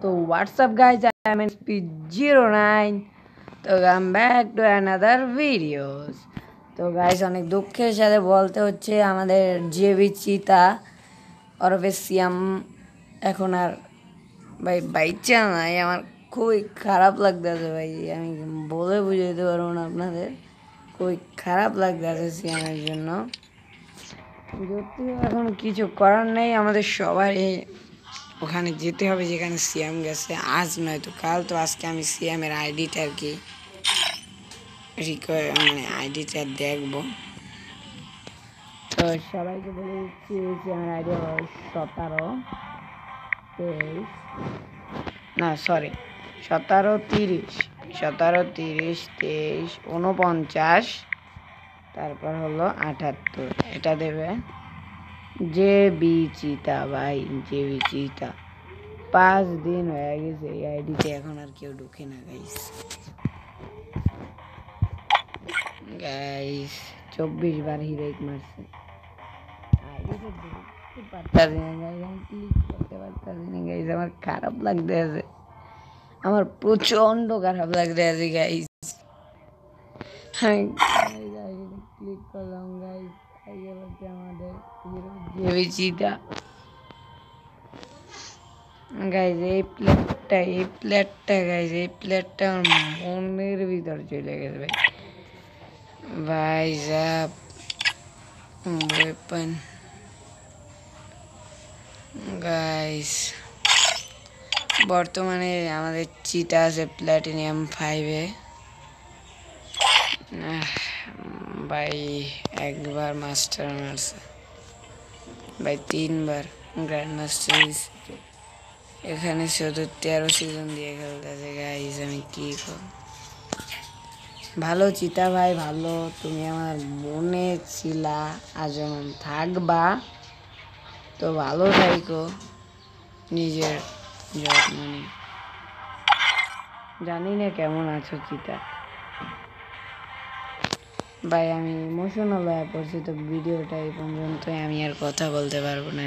So what's up guys, I'm NSP09. So I'm back to another videos. তো guys অনেক দুঃখের সাথে বলতে হচ্ছে আমাদের জেবি চিতা ওরফে সিয়াম এখন আর ভাই বাইচা নাই। আমার খুবই খারাপ লাগতেছে ভাই, আমি বলে বুঝাইতে পারবো না আপনাদের। খুবই খারাপ লাগতেছে সিয়ামের জন্য। যদিও এখন কিছু করার নেই, আমাদের সবারই ওখানে যেতে হবে যেখানে সিএম গেছে। আজ নয়তো কাল, তো আজকে আমি সিএমের আইডিটা আর কি মানে আইডিটা দেখবো। তো সবাইকে বলে দিচ্ছি সিএমের আইডি হলো 17-23 না সরি 17-30 17-30-23 49 তারপর হলো 78। এটা দেবে যে বিচিতা ভাই, যে বিচিতা 5 দিন হয়ে গেছে এই আইডিতে, এখন আর কেউ ঢুকে না গাইস। গাইস 24 বার হিরোইক মারছে। আইডিতে ঢুকতে পারতাছি না গাইস, আমি ক্লিক করতে পারতাছি না গাইস। আমার খারাপ লাগতে আছে, আমার প্রচন্ড খারাপ লাগতে আছে গাইস। আমি ক্লিক করলাম গাইস, আমাদের হিরো যে বিচিতা। গাইজ এই প্লেটটা আমার মনের ভিতর চলে গেছে ভাই। ভাই সাব ওয়েপন গাইস, বর্তমানে আমাদের চিতা আছে প্ল্যাটিনিয়াম 5-এ। ভাই একবার মাস্টার মারছে ভাই, 3 বার গ্র্যান্ড মাস্টার। এখানে শুধু 13 সিজন দিয়ে খেলতেছে গাইস, আমি কি করব। ভালো চিতা ভাই, ভালো, তুমি আমার মনে ছিলা, আজীবন থাকবা। তো ভালো থাইকো, নিজের যত্ন নিও। জানি না কেমন আছো চিতা ভাই। আমি ইমোশনাল হয়ে পড়ছি, তো ভিডিওটা এই পর্যন্তই, আমি আর কথা বলতে পারবো না।